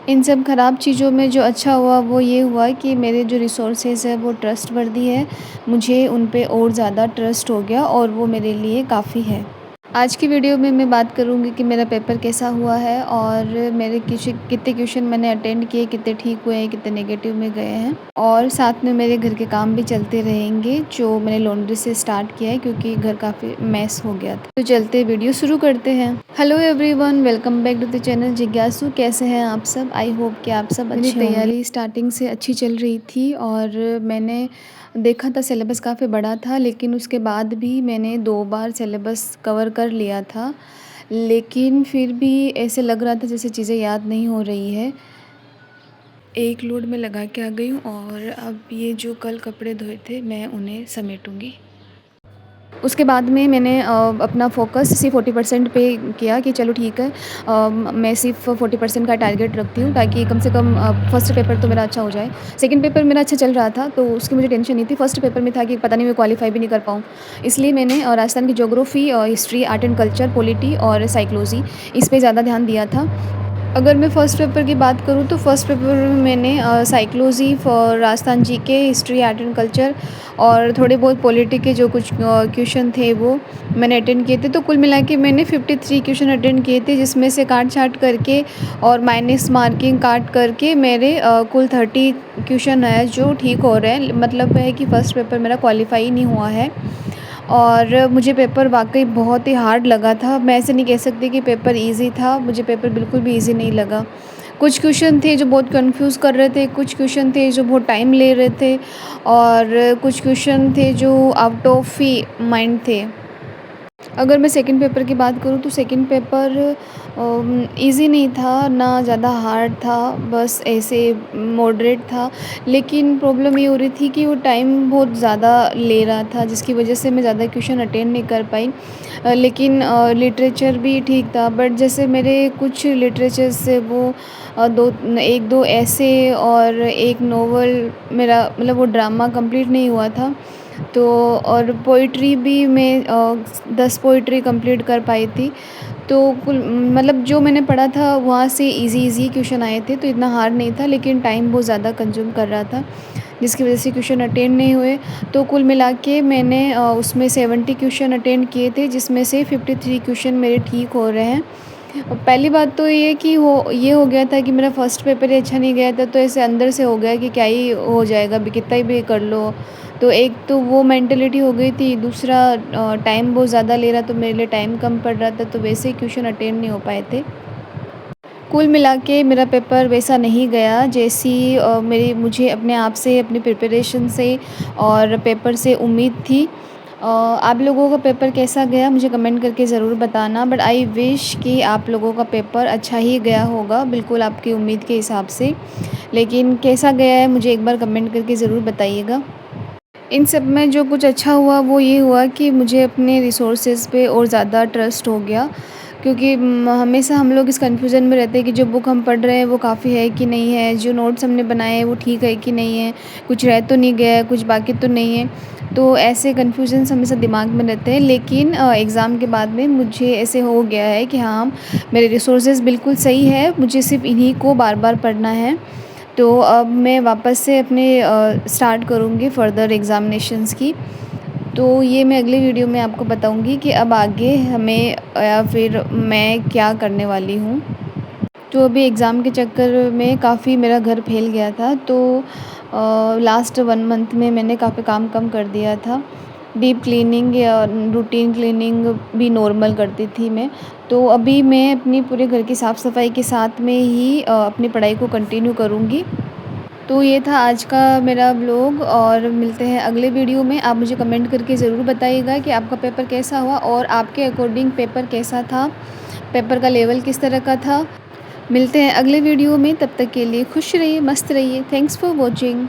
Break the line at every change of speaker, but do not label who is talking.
इन सब ख़राब चीज़ों में जो अच्छा हुआ वो ये हुआ कि मेरे जो रिसोर्सेज़ है वो ट्रस्टवर्दी है। मुझे उन पे और ज़्यादा ट्रस्ट हो गया और वो मेरे लिए काफ़ी है। आज की वीडियो में मैं बात करूँगी कि मेरा पेपर कैसा हुआ है और मेरे कितने क्वेश्चन मैंने अटेंड किए, कितने ठीक हुए हैं, कितने नेगेटिव में गए हैं और साथ में मेरे घर के काम भी चलते रहेंगे जो मैंने लॉन्ड्री से स्टार्ट किया है क्योंकि घर काफ़ी मैस हो गया था। तो चलते वीडियो शुरू करते हैं। Hello everyone, welcome back to the channel जिज्ञासु। कैसे हैं आप सब? आई होप कि आप सब अच्छे होंगे। मेरी तैयारी स्टार्टिंग से अच्छी चल रही थी और मैंने देखा था सिलेबस काफ़ी बड़ा था, लेकिन उसके बाद भी मैंने 2 बार सिलेबस कवर कर लिया था। लेकिन फिर भी ऐसे लग रहा था जैसे चीज़ें याद नहीं हो रही है। एक लोड में लगा के आ गई हूँ और अब ये जो कल कपड़े धोए थे मैं उन्हें समेटूँगी। उसके बाद में मैंने अपना फ़ोकस सिर्फ़ 40% पे किया कि चलो ठीक है, मैं सिर्फ़ 40% का टारगेट रखती हूँ ताकि कम से कम फर्स्ट पेपर तो मेरा अच्छा हो जाए। सेकंड पेपर मेरा अच्छा चल रहा था तो उसकी मुझे टेंशन नहीं थी। फर्स्ट पेपर में था कि पता नहीं मैं क्वालीफ़ाई भी नहीं कर पाऊँ। इसलिए मैंने राजस्थान की geography, history, art and culture, polity और साइकोलॉजी इस पे ज़्यादा ध्यान दिया था। अगर मैं फ़र्स्ट पेपर की बात करूँ तो फ़र्स्ट पेपर में मैंने psychology for Rajasthan GK, history, art and culture और थोड़े बहुत पॉलिटी के जो कुछ क्वेश्चन थे वो मैंने अटेंड किए थे। तो कुल मिला के मैंने 53 क्वेश्चन अटेंड किए थे, जिसमें से काट-छाँट करके और माइनस मार्किंग काट करके मेरे कुल 30 क्वेश्चन है जो ठीक हो रहे हैं। मतलब है कि फ़र्स्ट पेपर मेरा क्वालीफ़ाई नहीं हुआ है और मुझे पेपर वाक़ई बहुत ही हार्ड लगा था। मैं ऐसे नहीं कह सकती कि पेपर ईज़ी था, मुझे पेपर बिल्कुल भी ईज़ी नहीं लगा। कुछ क्वेश्चन थे जो बहुत कन्फ्यूज़ कर रहे थे, कुछ क्वेश्चन थे जो बहुत टाइम ले रहे थे और कुछ क्वेश्चन थे जो आउट ऑफ ही माइंड थे। अगर मैं सेकंड पेपर की बात करूँ तो सेकंड पेपर ईज़ी नहीं था, ना ज़्यादा हार्ड था, बस ऐसे मॉडरेट था। लेकिन प्रॉब्लम ये हो रही थी कि वो टाइम बहुत ज़्यादा ले रहा था, जिसकी वजह से मैं ज़्यादा क्वेश्चन अटेंड नहीं कर पाई। लेकिन लिटरेचर भी ठीक था, बट जैसे मेरे कुछ लिटरेचर से वो 1-2 ऐसे और एक नॉवल मेरा मतलब वो ड्रामा कंप्लीट नहीं हुआ था। तो और पोइट्री भी मैं 10 पोइट्री कंप्लीट कर पाई थी। तो कुल मतलब जो मैंने पढ़ा था वहाँ से इजी क्वेश्चन आए थे, तो इतना हार्ड नहीं था, लेकिन टाइम बहुत ज़्यादा कंज्यूम कर रहा था, जिसकी वजह से क्वेश्चन अटेंड नहीं हुए। तो कुल मिला के मैंने उसमें 70 क्वेश्चन अटेंड किए थे, जिसमें से 53 क्वेश्चन मेरे ठीक हो रहे हैं। पहली बात तो ये कि ये हो गया था कि मेरा फर्स्ट पेपर ही अच्छा नहीं गया था, तो ऐसे अंदर से हो गया कि क्या ही हो जाएगा, अभी कितना ही भी कर लो। तो एक तो वो मेंटालिटी हो गई थी, दूसरा टाइम बहुत ज़्यादा ले रहा तो मेरे लिए टाइम कम पड़ रहा था, तो वैसे ही क्वेश्चन अटेंड नहीं हो पाए थे। कुल मिला के मेरा पेपर वैसा नहीं गया जैसी मुझे अपने आप से, अपनी प्रिपरेशन से और पेपर से उम्मीद थी। आप लोगों का पेपर कैसा गया मुझे कमेंट करके ज़रूर बताना, बट आई विश कि आप लोगों का पेपर अच्छा ही गया होगा, बिल्कुल आपकी उम्मीद के हिसाब से। लेकिन कैसा गया है मुझे एक बार कमेंट करके ज़रूर बताइएगा। इन सब में जो कुछ अच्छा हुआ वो ये हुआ कि मुझे अपने रिसोर्सेज़ पे और ज़्यादा ट्रस्ट हो गया, क्योंकि हमेशा हम लोग इस कन्फ्यूज़न में रहते हैं कि जो बुक हम पढ़ रहे हैं वो काफ़ी है कि नहीं है, जो नोट्स हमने बनाए हैं वो ठीक है कि नहीं है, कुछ रह तो नहीं गया है, कुछ बाकी तो नहीं है। तो ऐसे कन्फ्यूज़न्स हमेशा दिमाग में रहते हैं, लेकिन एग्ज़ाम के बाद में मुझे ऐसे हो गया है कि हाँ, मेरे रिसोर्सेज़ बिल्कुल सही है, मुझे सिर्फ़ इन्हीं को बार-बार पढ़ना है। तो अब मैं वापस से अपने स्टार्ट करूँगी फ़र्दर एग्ज़ामिनेशंस की। तो ये मैं अगली वीडियो में आपको बताऊँगी कि अब आगे हमें या फिर मैं क्या करने वाली हूँ। तो अभी एग्ज़ाम के चक्कर में काफ़ी मेरा घर फैल गया था, तो लास्ट 1 मंथ में मैंने काफ़ी काम कम कर दिया था। डीप क्लीनिंग या रूटीन क्लीनिंग भी नॉर्मल करती थी मैं। तो अभी मैं अपनी पूरे घर की साफ़-सफ़ाई के साथ में ही अपनी पढ़ाई को कंटिन्यू करूँगी। तो ये था आज का मेरा व्लॉग और मिलते हैं अगले वीडियो में। आप मुझे कमेंट करके ज़रूर बताइएगा कि आपका पेपर कैसा हुआ और आपके अकॉर्डिंग पेपर कैसा था, पेपर का लेवल किस तरह का था। मिलते हैं अगले वीडियो में, तब तक के लिए खुश रहिए, मस्त रहिए। Thanks for watching.